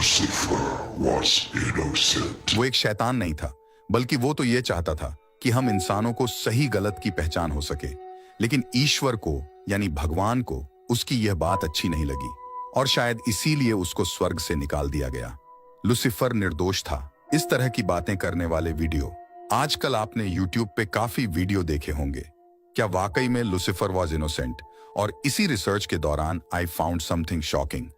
Lucifer was innocent. वो एक शैतान नहीं था, बल्कि वो तो ये चाहता था कि हम इंसानों को सही गलत की पहचान हो सके। लेकिन ईश्वर को यानी भगवान को उसकी यह बात अच्छी नहीं लगी और शायद इसीलिए उसको स्वर्ग से निकाल दिया गया। लुसिफर निर्दोष था। इस तरह की बातें करने वाले वीडियो आजकल आपने YouTube पे काफी वीडियो देखे होंगे। क्या वाकई में लुसिफर वॉज इनोसेंट? और इसी रिसर्च के दौरान आई फाउंड समथिंग शॉकिंग।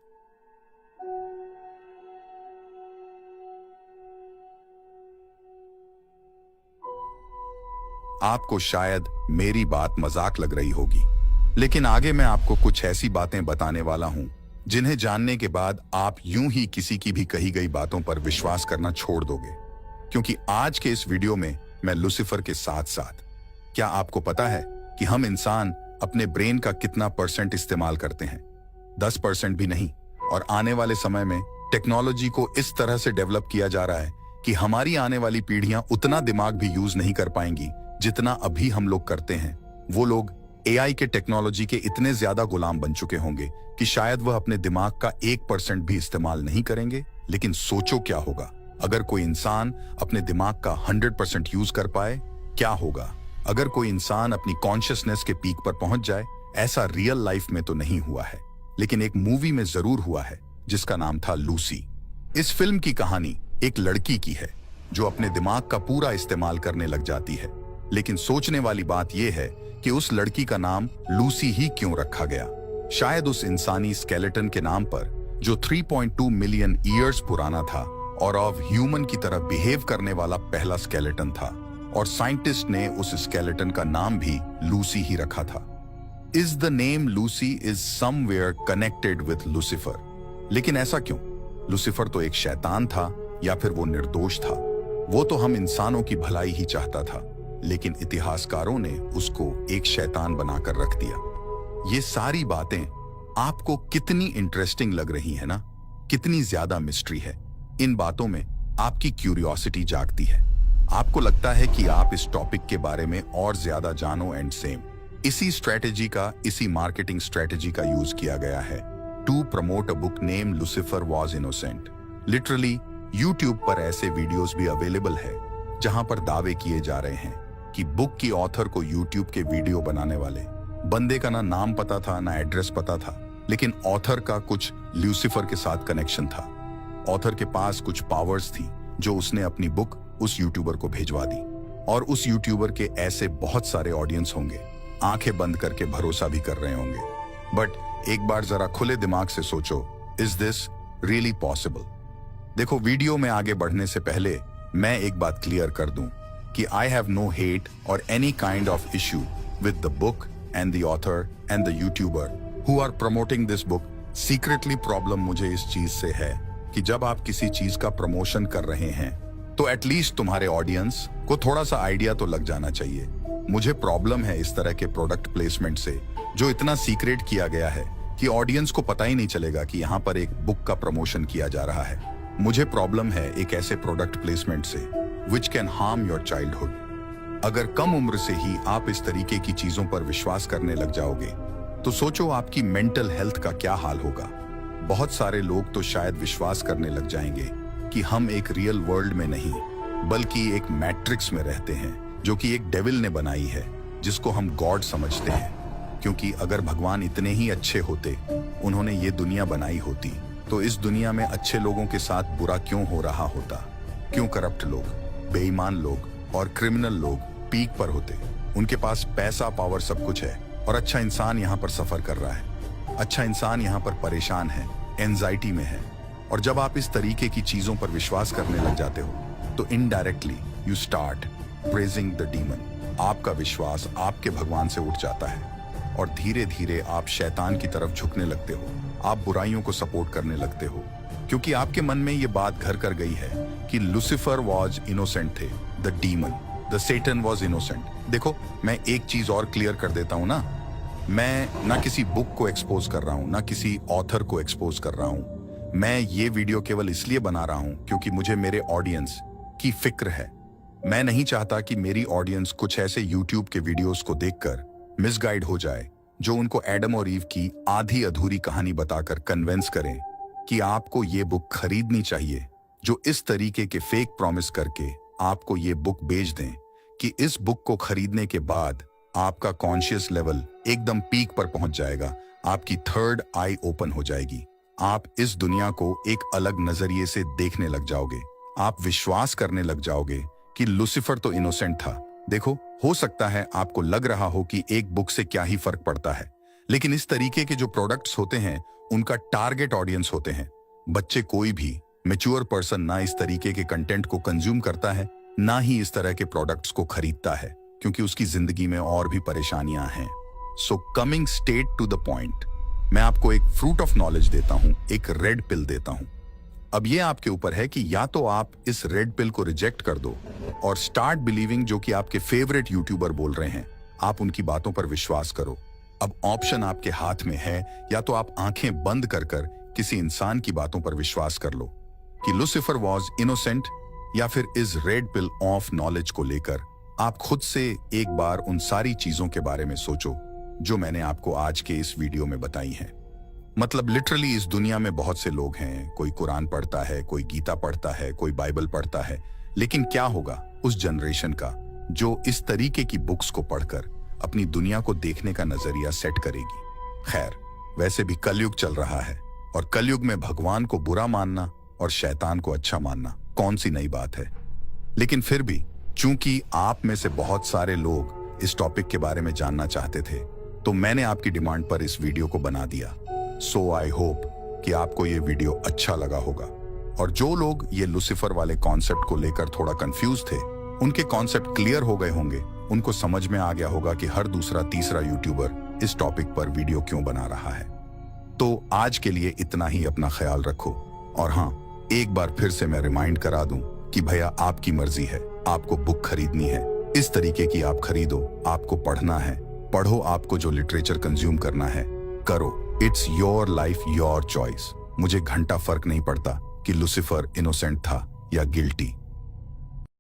आपको शायद मेरी बात मजाक लग रही होगी, लेकिन आगे मैं आपको कुछ ऐसी बातें बताने वाला हूं जिन्हें जानने के बाद आप यूं ही किसी की भी कही गई बातों पर विश्वास करना छोड़ दोगे। क्योंकि आज के इस वीडियो में मैं लुसिफर के साथ साथ, क्या आपको पता है कि हम इंसान अपने ब्रेन का कितना % इस्तेमाल करते हैं? 10% भी नहीं। और आने वाले समय में टेक्नोलॉजी को इस तरह से डेवलप किया जा रहा है कि हमारी आने वाली पीढ़ियां उतना दिमाग भी यूज नहीं कर पाएंगी जितना अभी हम लोग करते हैं। वो लोग AI के टेक्नोलॉजी के इतने ज्यादा गुलाम बन चुके होंगे कि शायद वह अपने दिमाग का 1% भी इस्तेमाल नहीं करेंगे। लेकिन सोचो क्या होगा अगर कोई इंसान अपने दिमाग का 100% यूज कर पाए? क्या होगा अगर कोई इंसान अपनी कॉन्शियसनेस के पीक पर पहुंच जाए? ऐसा रियल लाइफ में तो नहीं हुआ है, लेकिन एक मूवी में जरूर हुआ है जिसका नाम था लूसी। इस फिल्म की कहानी एक लड़की की है जो अपने दिमाग का पूरा इस्तेमाल करने लग जाती है। लेकिन सोचने वाली बात यह है कि उस लड़की का नाम लूसी ही क्यों रखा गया? शायद उस इंसानी स्केलेटन के नाम पर जो 3.2 मिलियन ईयर्स पुराना था और ऑफ ह्यूमन की तरह बिहेव करने वाला पहला स्केलेटन था, और साइंटिस्ट ने उस स्केलेटन का नाम भी लूसी ही रखा था। Is the name Lucy is somewhere connected with Lucifer? लेकिन ऐसा क्यों? लुसिफर तो एक शैतान था या फिर वो निर्दोष था? वो तो हम इंसानों की भलाई ही चाहता था, लेकिन इतिहासकारों ने उसको एक शैतान बनाकर रख दिया। ये सारी बातें आपको कितनी इंटरेस्टिंग लग रही है ना? कितनी ज्यादा मिस्ट्री है इन बातों में। आपकी क्यूरियोसिटी जागती है, आपको लगता है कि आप इस टॉपिक के बारे में और ज्यादा जानो। एंड सेम इसी स्ट्रेटेजी का, इसी मार्केटिंग स्ट्रेटेजी का यूज किया गया है to promote a book name Lucifer was innocent. Literally YouTube पर ऐसे वीडियोस भी अवेलेबल है जहां पर दावे किए जा रहे हैं कि बुक की ऑथर को यूट्यूब के वीडियो बनाने वाले बंदे का ना नाम पता था ना एड्रेस पता था, लेकिन ऑथर का कुछ लुसिफर के साथ कनेक्शन था। ऑथर के पास कुछ पावर्स थी जो उसने अपनी बुक उस यूट्यूबर को भेजवा दी, और उस यूट्यूबर के ऐसे बहुत सारे ऑडियंस होंगे आंखें बंद करके भरोसा भी कर रहे होंगे। बट एक बार जरा खुले दिमाग से सोचो, इज दिस रियली पॉसिबल? देखो, वीडियो में आगे बढ़ने से पहले मैं एक बात क्लियर कर दूं कि आई हैव नो हेट और any kind of issue with the book and the author and the YouTuber who are promoting this book. Secretly problem मुझे इस चीज से है कि जब आप किसी चीज का प्रमोशन कर रहे हैं तो एटलीस्ट तुम्हारे ऑडियंस को थोड़ा सा आइडिया तो लग जाना चाहिए। मुझे प्रॉब्लम है इस तरह के प्रोडक्ट प्लेसमेंट से जो इतना सीक्रेट किया गया है कि ऑडियंस को पता ही नहीं चलेगा कि यहाँ पर एक बुक का प्रमोशन किया जा रहा है। मुझे प्रॉब्लम है एक ऐसे प्रोडक्ट प्लेसमेंट से which can harm your childhood. अगर कम उम्र से ही आप इस तरीके की चीजों पर विश्वास करने लग जाओगे तो सोचो आपकी मेंटल हेल्थ का क्या हाल होगा। बहुत सारे लोग तो शायद विश्वास करने लग जाएंगे कि हम एक रियल वर्ल्ड में नहीं बल्कि एक मैट्रिक्स में रहते हैं जो कि एक डेविल ने बनाई है, जिसको हम गॉड समझते हैं। क्योंकि अगर भगवान इतने ही अच्छे होते, उन्होंने ये दुनिया बनाई होती, तो इस दुनिया में अच्छे लोगों के साथ बुरा क्यों हो रहा होता? क्यों करप्ट लोग, बेईमान लोग और क्रिमिनल लोग पीक पर होते? उनके पास पैसा, पावर, सब कुछ है, और अच्छा इंसान यहाँ पर सफर कर रहा है। अच्छा इंसान यहाँ पर परेशान है, एंजाइटी में है। और जब आप इस तरीके की चीजों पर विश्वास करने लग जाते हो तो indirectly you start praising the demon. आपका विश्वास आपके भगवान से उठ जाता है और धीरे धीरे आप शैतान की तरफ झुकने लगते हो। आप बुराइयों को सपोर्ट करने लगते हो क्योंकि आपके मन में ये बात घर कर गई है कि लुसिफर वॉज इनोसेंट थे, the demon, the Satan was innocent. देखो, मैं एक चीज और क्लियर कर देता हूं ना, मैं ना किसी बुक को एक्सपोज कर रहा हूं, ना किसी ऑथर को एक्सपोज कर रहा हूं। मैं ये वीडियो केवल इसलिए बना रहा हूं क्योंकि मुझे मेरे ऑडियंस की फिक्र है। मैं नहीं चाहता कि मेरी ऑडियंस कुछ ऐसे यूट्यूब के वीडियोस को देखकर मिसगाइड हो जाए जो उनको एडम और ईव की आधी अधूरी कहानी बताकर कन्विंस करें कि आपको ये बुक खरीदनी चाहिए जो इस तरीके के फेक प्रॉमिस करके आपको ये बुक बेच दें कि इस बुक को खरीदने के बाद आपका कॉन्शियस लेवल एकदम पीक पर पहुंच जाएगा, आपकी थर्ड आई ओपन हो जाएगी, आप इस दुनिया को एक अलग नजरिए से देखने लग जाओगे, आप विश्वास करने लग जाओगे कि लूसीफर तो इनोसेंट था। देखो, हो सकता है आपको लग रहा हो कि एक बुक से क्या ही फर्क पड़ता है, लेकिन इस तरीके के जो प्रोडक्ट्स होते हैं उनका टारगेट ऑडियंस होते हैं बच्चे। कोई भी मैच्योर पर्सन ना इस तरीके के कंटेंट को कंज्यूम करता है, ना ही इस तरह के प्रोडक्ट्स को खरीदता है, क्योंकि उसकी जिंदगी में और भी परेशानियां हैं। So coming straight to the point, मैं आपको एक फ्रूट ऑफ नॉलेज देता हूं, एक रेड पिल देता हूं। अब ये आपके ऊपर है कि या तो आप इस रेड पिल को रिजेक्ट कर दो और स्टार्ट बिलीविंग जो कि आपके फेवरेट यूट्यूबर बोल रहे हैं, आप उनकी बातों पर विश्वास करो। अब ऑप्शन आपके हाथ में है, या तो आप आंखें बंद कर किसी इंसान की बातों पर विश्वास कर लो कि लूसीफर वॉज इनोसेंट, या फिर इस रेड पिल ऑफ नॉलेज को लेकर आप खुद से एक बार उन सारी चीजों के बारे में सोचो जो मैंने आपको आज के इस वीडियो में बताई हैं। मतलब लिटरली इस दुनिया में बहुत से लोग हैं, कोई कुरान पढ़ता है, कोई गीता पढ़ता है, कोई बाइबल पढ़ता है, लेकिन क्या होगा उस जनरेशन का जो इस तरीके की बुक्स को पढ़कर अपनी दुनिया को देखने का नजरिया सेट करेगी। खैर, वैसे भी कलयुग चल रहा है और कलयुग में भगवान को बुरा मानना और शैतान को अच्छा मानना कौन सी नई बात है। लेकिन फिर भी चूंकि आप में से बहुत सारे लोग इस टॉपिक के बारे में जानना चाहते थे, तो मैंने आपकी डिमांड पर इस वीडियो को बना दिया। सो आई होप कि आपको ये वीडियो अच्छा लगा होगा, और जो लोग ये लूसीफर वाले कॉन्सेप्ट को लेकर थोड़ा कंफ्यूज थे, उनके कॉन्सेप्ट क्लियर हो गए होंगे, उनको समझ में आ गया होगा कि हर दूसरा तीसरा यूट्यूबर इस टॉपिक पर वीडियो क्यों बना रहा है। तो आज के लिए इतना ही, अपना ख्याल रखो। और हाँ, एक बार फिर से मैं रिमाइंड करा दूं कि भैया आपकी मर्जी है, आपको बुक खरीदनी है, इस तरीके की आप खरीदो, आपको पढ़ना है पढ़ो, आपको जो लिटरेचर कंज्यूम करना है करो। It's your life, your choice. मुझे घंटा फर्क नहीं पड़ता कि लूसीफर इनोसेंट था या गिल्टी।